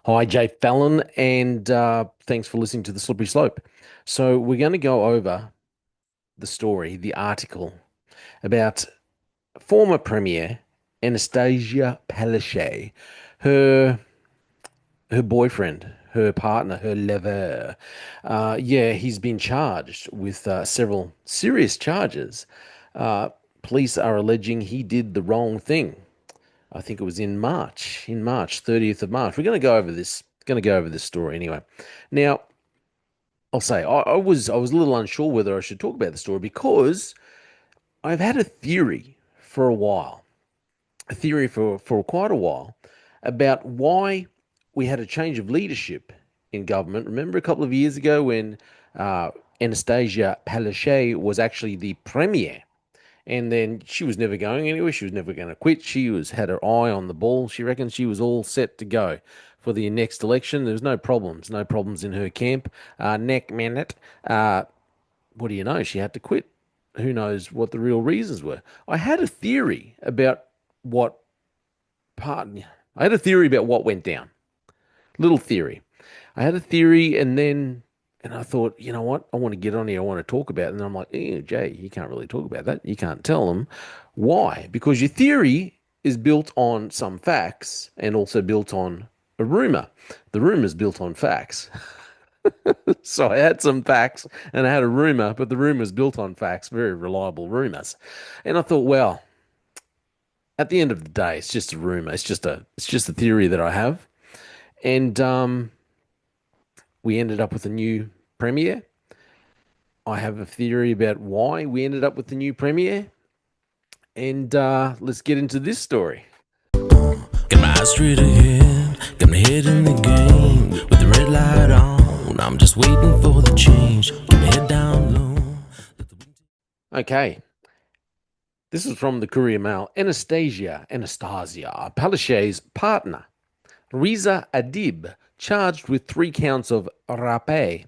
Hi, Jay Fallon, and thanks for listening to The Slippery Slope. So, we're going to go over the story, the article about former Premier Annastacia Palaszczuk, her her boyfriend, her partner, her lover. Yeah, he's been charged with several serious charges. Uh, Police are alleging he did the wrong thing. I think it was in March, 30th of March. We're going to go over this story anyway. Now, I'll say I was a little unsure whether I should talk about the story because I've had a theory for a while, a theory for quite a while about why we had a change of leadership in government. Remember a couple of years ago when Anastasia Palaszczuk was actually the premier, and then she was never going anywhere. She was never going to quit. She was had her eye on the ball. She reckons she was all set to go for the next election. There was no problems in her camp. Neck minute, what do you know? She had to quit. Who knows what the real reasons were? I had a theory about what part. I had a theory about what went down. Little theory. I had a theory, and I thought, you know what? I want to get on here. I want to talk about it. And I'm like, Jay, you can't really talk about that. You can't tell them. Why? Because your theory is built on some facts and also built on a rumor. The rumor is built on facts. So I had some facts and I had a rumor, but the rumor is built on facts, very reliable rumors. And I thought, well, at the end of the day, it's just a rumor. It's just a theory that I have. And we ended up with a new premier. I have a theory about why we ended up with the new premier. And let's get into this story. Got my eyes straight ahead, got my head in the game. With the red light on, I'm just waiting for the change. Keep my head down low. Okay, this is from the Courier Mail. Anastasia Palaszczuk's partner, Reza Adib, charged with 3 counts of rape.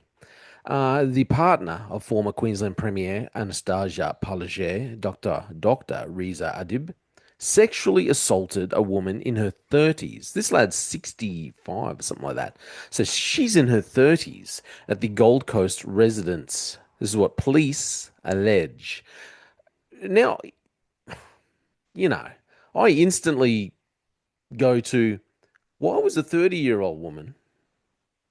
The partner of former Queensland Premier Annastacia Palaszczuk, Dr. Reza Adib, sexually assaulted a woman in her 30s. This lad's 65 or something like that. So she's in her 30s at the Gold Coast residence. This is what police allege. Now, you know, I instantly go to why was a 30-year-old woman,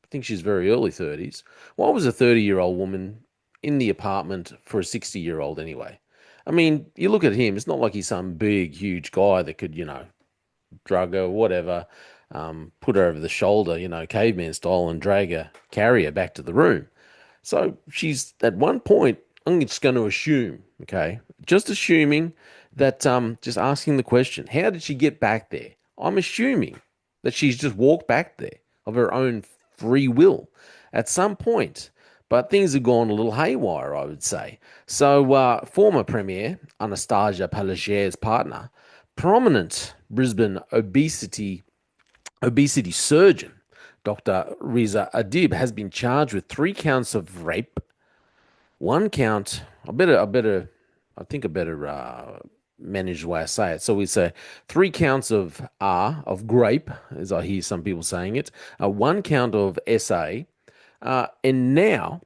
I think she's very early 30s, why was a 30-year-old woman in the apartment for a 60-year-old anyway? I mean, you look at him, it's not like he's some big, huge guy that could, drug her, whatever, put her over the shoulder, caveman style, and carry her back to the room. So she's at one point, I'm just going to assume, okay, just assuming that, just asking the question, how did she get back there? I'm assuming that she's just walked back there of her own free will at some point. But things have gone a little haywire, I would say. So, former Premier Anastasia Palaszczuk's partner, prominent Brisbane obesity surgeon, Dr. Reza Adib, has been charged with 3 counts of rape. One count, I think I better manage the way I say it. So we say 3 counts of grape, as I hear some people saying it, 1 count of SA, and now,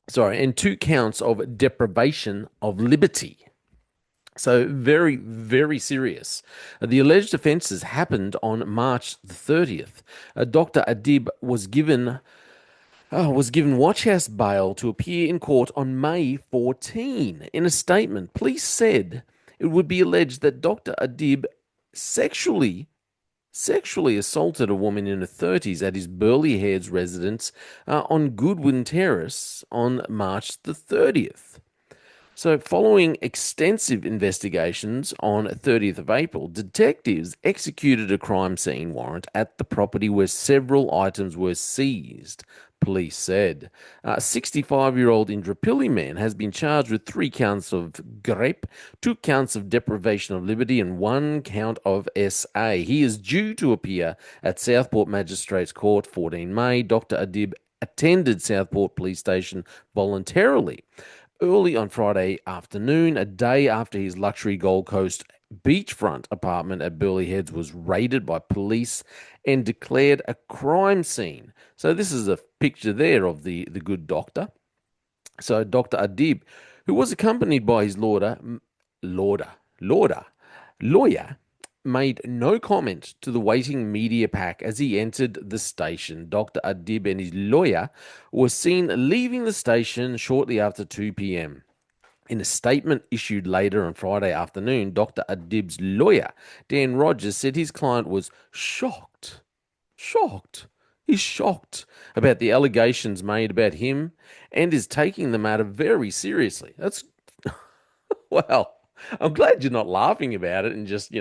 sorry, and 2 counts of deprivation of liberty. So very, very serious. The alleged offences happened on March the 30th. Dr. Adib was given watch house bail to appear in court on May 14. In a statement, police said it would be alleged that Dr. Adib sexually assaulted a woman in her 30s at his Burleigh Heads residence on Goodwin Terrace on March the 30th. So, following extensive investigations on 30th of April, detectives executed a crime scene warrant at the property where several items were seized, police said. A 65-year-old Indooroopilly man has been charged with 3 counts of grape, 2 counts of deprivation of liberty, and 1 count of SA. He is due to appear at Southport Magistrates Court 14 May. Dr. Adib attended Southport Police Station voluntarily early on Friday afternoon, a day after his luxury Gold Coast beachfront apartment at Burley Heads was raided by police and declared a crime scene. So this is a picture there of the good doctor. So Dr. Adib, who was accompanied by his lauder, lauder, lawyer, made no comment to the waiting media pack as he entered the station. Dr. Adib and his lawyer were seen leaving the station shortly after 2 p.m. In a statement issued later on Friday afternoon, Dr. Adib's lawyer, Dan Rogers, said his client was shocked. He's shocked about the allegations made about him and is taking the matter very seriously. That's, well, I'm glad you're not laughing about it and just,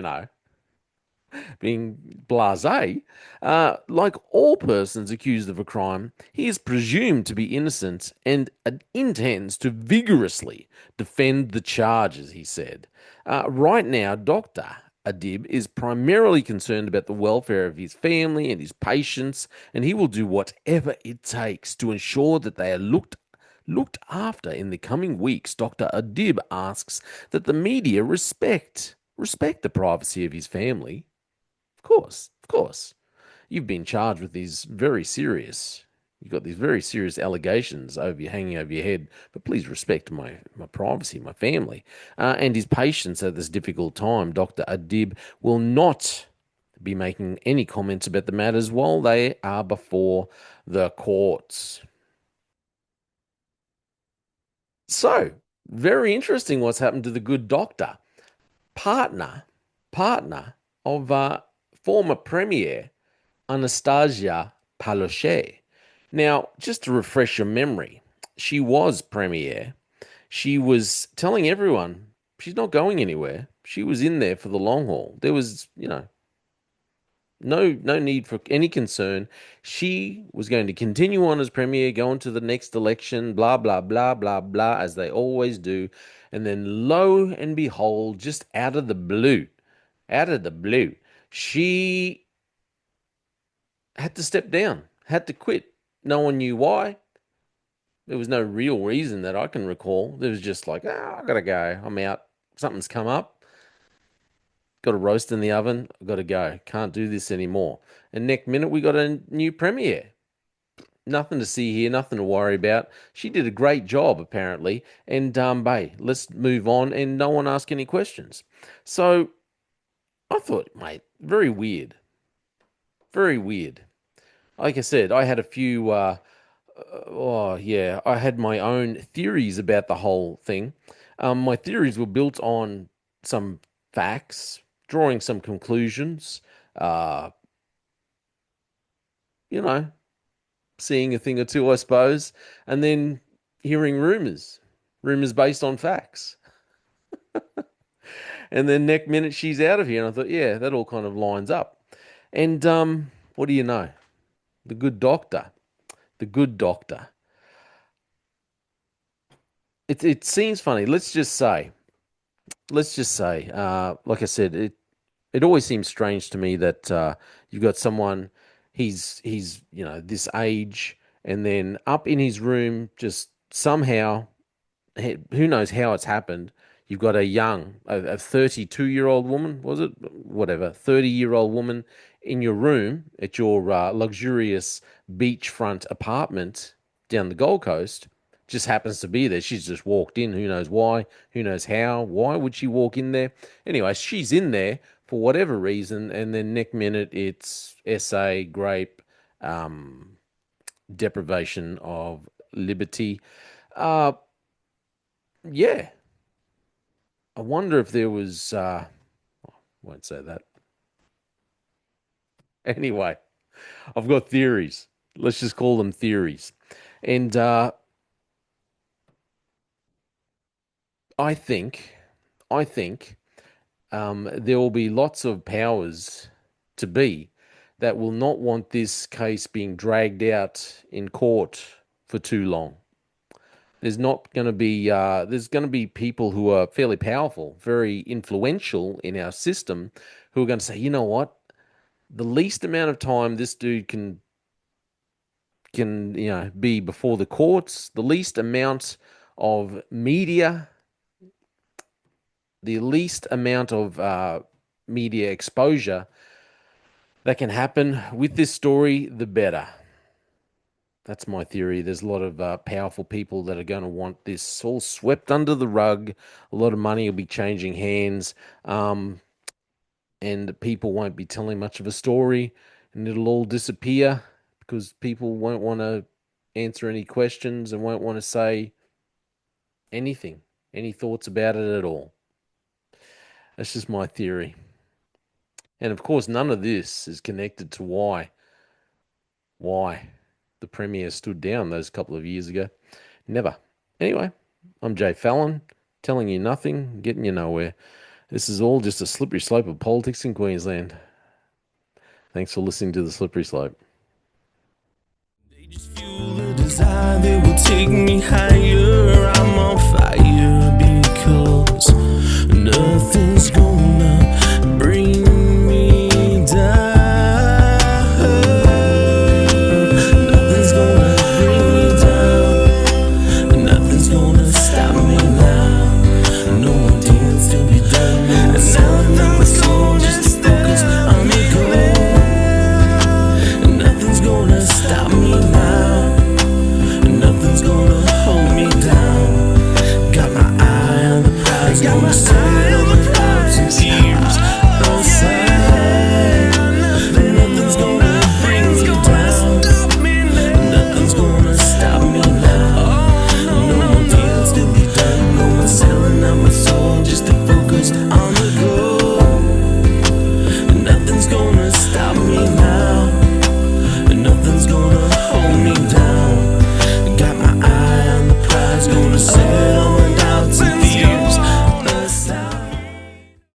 being blasé. Like all persons accused of a crime, he is presumed to be innocent and intends to vigorously defend the charges, he said. Right now, Dr. Adib is primarily concerned about the welfare of his family and his patients, and he will do whatever it takes to ensure that they are looked after in the coming weeks. Dr. Adib asks that the media respect the privacy of his family. Of course. You've been charged with you've got these very serious allegations hanging over your head, but please respect my privacy, my family, and his patients at this difficult time. Dr. Adib will not be making any comments about the matters while they are before the courts. So, very interesting what's happened to the good doctor, partner, partner of former Premier Annastacia Palaszczuk. Now, just to refresh your memory, she was premier. She was telling everyone she's not going anywhere. She was in there for the long haul. There was, no need for any concern. She was going to continue on as premier, go on to the next election, blah blah blah blah blah, as they always do. And then lo and behold, just out of the blue, she had to step down, had to quit. No one knew why. There was no real reason that I can recall. There was just like, I gotta go. I'm out. Something's come up. Got a roast in the oven. I gotta go. Can't do this anymore. And next minute, we got a new premier. Nothing to see here, nothing to worry about. She did a great job, apparently. And, hey, let's move on. And no one asked any questions. So I thought, mate, very weird. Very weird. Like I said, I had a few oh, yeah. I had my own theories about the whole thing. My theories were built on some facts, drawing some conclusions, uh, you know, seeing a thing or two, I suppose, and then hearing rumors based on facts. And then next minute she's out of here, and I thought, yeah, that all kind of lines up. And what do you know? The good doctor, the good doctor. It seems funny. Let's just say, like I said, it always seems strange to me that you've got someone, he's this age, and then up in his room, just somehow, who knows how it's happened. You've got a 32-year-old woman, was it? Whatever, 30-year-old woman in your room at your luxurious beachfront apartment down the Gold Coast. Just happens to be there. She's just walked in. Who knows why? Who knows how? Why would she walk in there? Anyway, she's in there for whatever reason, and then next minute it's SA, grape, um, deprivation of liberty. Uh, yeah, I wonder if there was. Won't say that. Anyway, I've got theories. Let's just call them theories, and I think, I think. There will be lots of powers to be that will not want this case being dragged out in court for too long. There's not going to be there's going to be people who are fairly powerful, very influential in our system, who are going to say, you know what, the least amount of time this dude can be before the courts, the least amount of media the least amount of media exposure that can happen with this story, the better. That's my theory. There's a lot of powerful people that are going to want this all swept under the rug. A lot of money will be changing hands, and people won't be telling much of a story, and it'll all disappear because people won't want to answer any questions and won't want to say anything, any thoughts about it at all. That's just my theory. And of course, none of this is connected to why the Premier stood down those couple of years ago. Never. Anyway, I'm Jay Fallon, telling you nothing, getting you nowhere. This is all just a slippery slope of politics in Queensland. Thanks for listening to The Slippery Slope. They just fuel the desire that will take me higher. I'm on fire because nothing's going